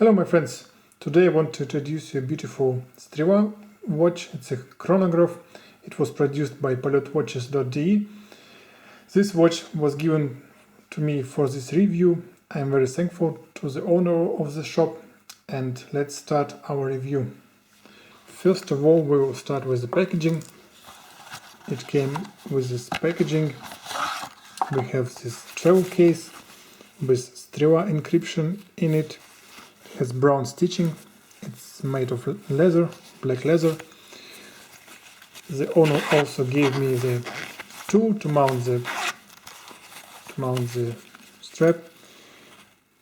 Hello my friends, today I want to introduce you a beautiful Strela watch. It's a chronograph. It was produced by Poljot. This watch was given to me for this review. I am very thankful to the owner of the shop, and let's start our review. First of all, we will start with the packaging. It came with this packaging. We have this travel case with Strela encryption in it. It has brown stitching. It's made of leather, black leather. The owner also gave me the tool to mount the strap.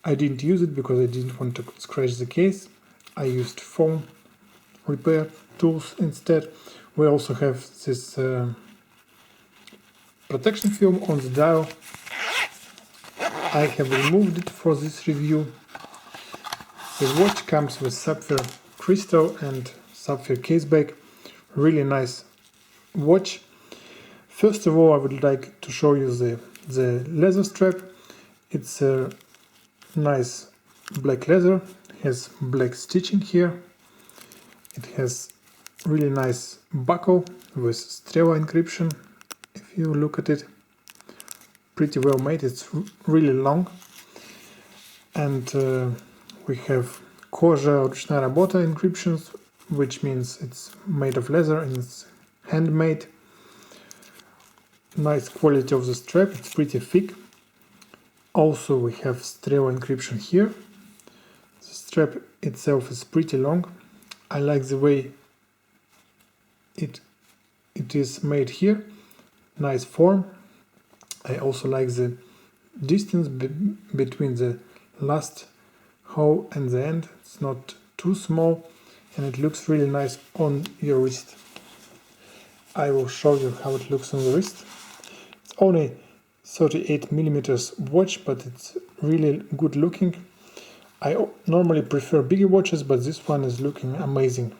I didn't use it because I didn't want to scratch the case. I used foam repair tools instead. We also have this protection film on the dial. I have removed it for this review. The watch comes with sapphire crystal and sapphire caseback. Really nice watch. First of all, I would like to show you the leather strap. It's a nice black leather. It has black stitching here. It has really nice buckle with Strela encryption. If you look at it, pretty well made. It's really long. And we have Kожа ручная работа encryptions, which means it's made of leather and it's handmade. Nice quality of the strap, it's pretty thick. Also we have Strela encryption here. The strap itself is pretty long. I like the way it is made here. Nice form. I also like the distance between the last hole and the end. It's not too small and it looks really nice on your wrist. I will show you how it looks on the wrist. It's only 38mm watch, but it's really good looking. I normally prefer bigger watches, but this one is looking amazing.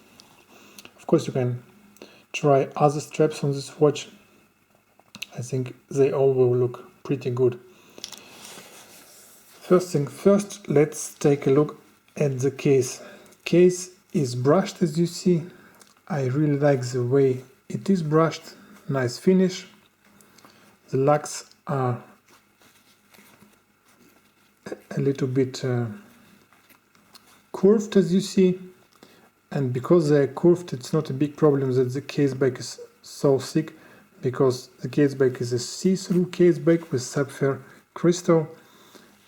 Of course, you can try other straps on this watch. I think they all will look pretty good. First thing first, let's take a look at the case. Case is brushed, as you see. I really like the way it is brushed. Nice finish. The locks are a little bit curved, as you see, and because they are curved, it's not a big problem that the caseback is so thick, because the caseback is a see-through caseback with sapphire crystal,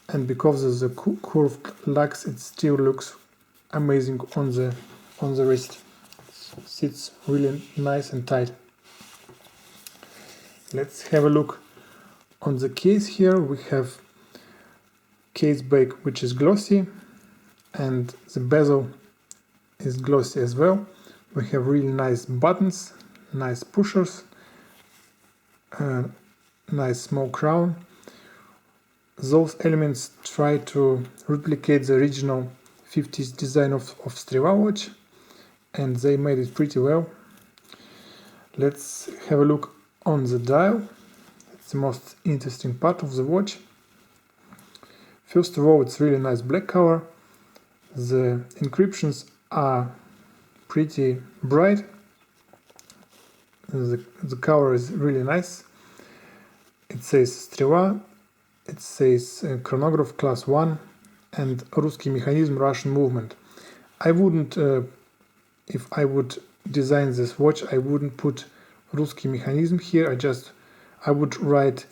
and because of the curved locks, it still looks amazing on the wrist. It sits really nice and tight. Let's have a look on the case here. We have caseback which is glossy, and the bezel is glossy as well. We have really nice buttons, nice pushers, nice small crown. Those elements try to replicate the original 50s design of Strela watch, and they made it pretty well. Let's have a look on the dial. It's the most interesting part of the watch. First of all, it's really nice black color. The encryptions are pretty bright. The color is really nice. It says Strela, it says chronograph class 1 and Русский механизм, Russian movement. I wouldn't, if I would design this watch, I wouldn't put Русский механизм here. I would write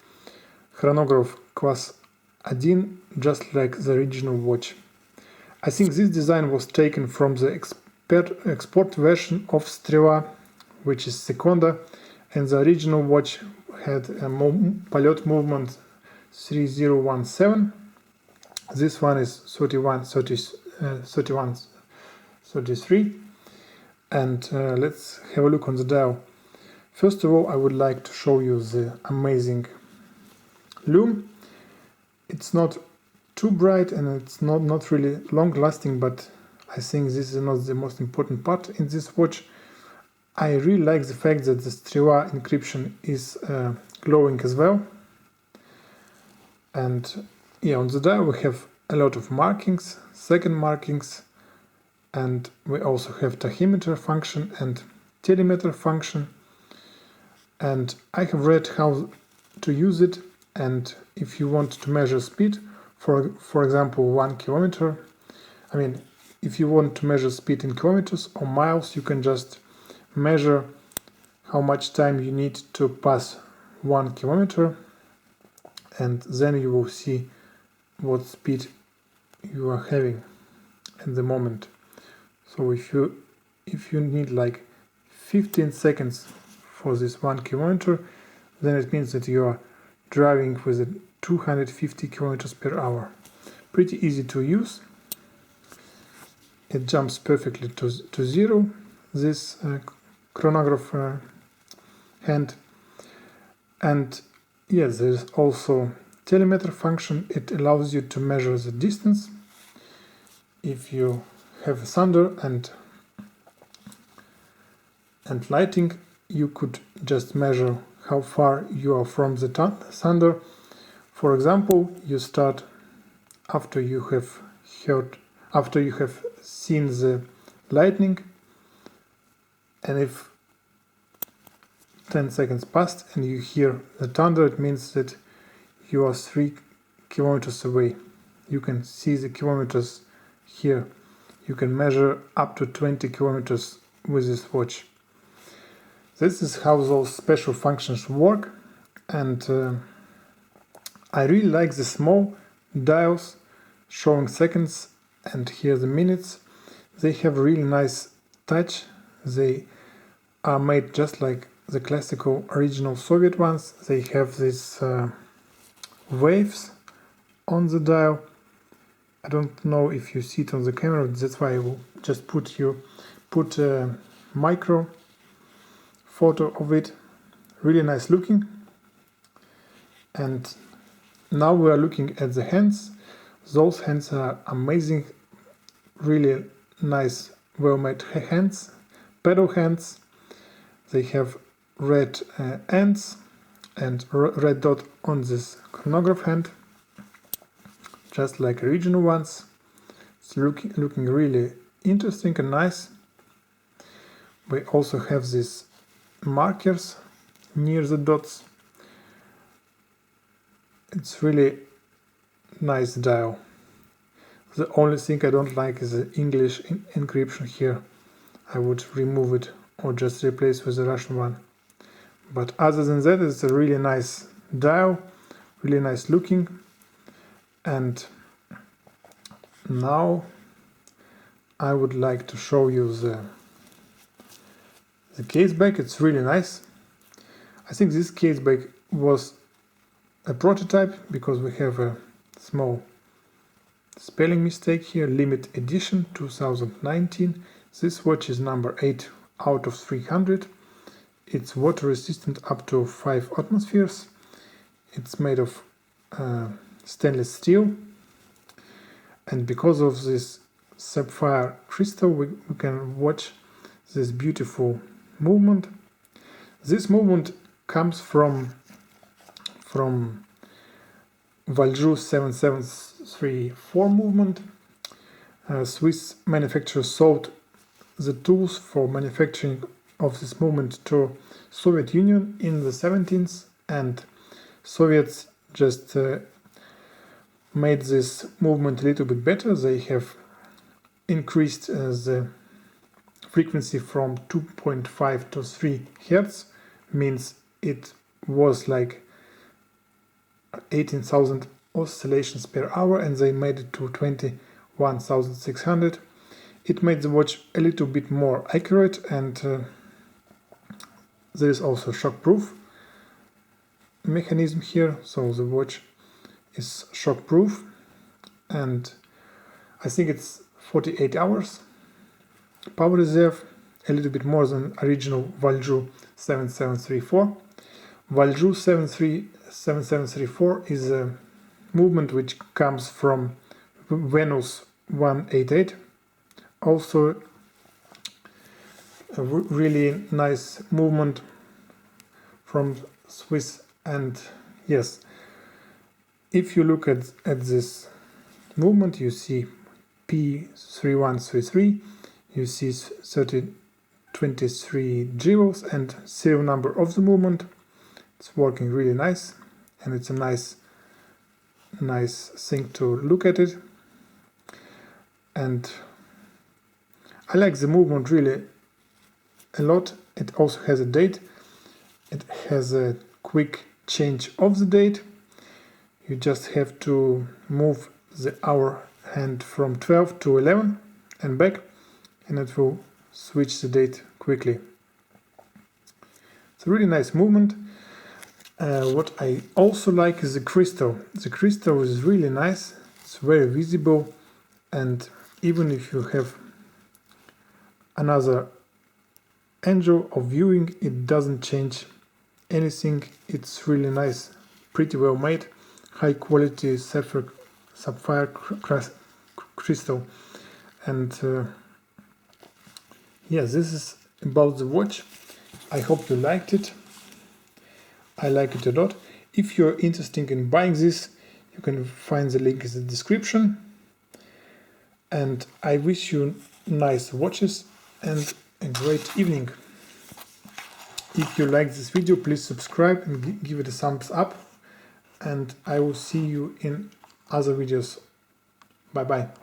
chronograph class 1, just like the original watch. I think this design was taken from the export version of Strela, which is Seconda, and the original watch had a Poljot movement 3017. This one is 3133. And let's have a look on the dial. First of all, I would like to show you the amazing lume. It's not too bright and it's not really long lasting, but I think this is not the most important part in this watch. I really like the fact that the Strela encryption is glowing as well. And yeah, on the dial we have a lot of markings, second markings, and we also have tachymeter function and telemeter function. And I have read how to use it, and if you want to measure speed, for example 1 kilometer, I mean if you want to measure speed in kilometers or miles, you can just measure how much time you need to pass 1 kilometer, and then you will see what speed you are having at the moment. So if you need like 15 seconds for this 1 kilometer, then it means that you are driving with 250 kilometers per hour. Pretty easy to use. It jumps perfectly to zero, this chronograph hand. And yes, there's also telemeter function. It allows you to measure the distance. If you have thunder and lighting, you could just measure how far you are from the thunder. For example, you start after you have seen the lightning, and if 10 seconds passed and you hear the thunder, it means that you are 3 kilometers away. You can see the kilometers here. You can measure up to 20 kilometers with this watch. This is how those special functions work, and I really like the small dials showing seconds and here the minutes. They have really nice touch. They are made just like the classical original Soviet ones. They have these waves on the dial. I don't know if you see it on the camera, that's why I will just put a micro photo of it. Really nice looking. And now we are looking at the hands. Those hands are amazing, really nice, well-made hands, pedal hands. They have red ends and red dot on this chronograph hand, just like original ones. It's looking really interesting and nice. We also have these markers near the dots. It's really nice dial. The only thing I don't like is the English encryption here. I would remove it or just replace with the Russian one. But other than that, it's a really nice dial, really nice looking. And now I would like to show you the Caseback. It's really nice. I think this Caseback was a prototype because we have a small spelling mistake here. Limit edition 2019. This watch is number 8 out of 300. It's water resistant up to 5 atmospheres. It's made of stainless steel, and because of this sapphire crystal we can watch this beautiful movement. This movement comes from Poljot 7734 movement. Swiss manufacturers sold the tools for manufacturing of this movement to Soviet Union in the 70s, and Soviets just made this movement a little bit better. They have increased the frequency from 2.5 to 3 Hertz, means it was like 18,000 oscillations per hour, and they made it to 21,600. It made the watch a little bit more accurate, and there is also shockproof mechanism here, so the watch is shockproof, and I think it's 48 hours power reserve, a little bit more than original Poljot 7734. Poljot 7734 is a movement which comes from Venus 188. Also a really nice movement from Swiss, and yes, if you look at this movement, you see P3133, you see 23 joules and serial number of the movement. It's working really nice, and it's a nice thing to look at it. And I like the movement really a lot. It also has a date. It has a quick change of the date. You just have to move the hour hand from 12 to 11 and back, and it will switch the date quickly. It's a really nice movement. What I also like is the crystal. The crystal is really nice. It's very visible, and even if you have another angle of viewing, it doesn't change anything. It's really nice, pretty well made, high quality sapphire crystal. And yeah, this is about the watch. I hope you liked it. I like it a lot. If you're interested in buying this, you can find the link in the description. And I wish you nice watches and a great evening. If you like this video, please subscribe and give it a thumbs up. And I will see you in other videos. Bye bye.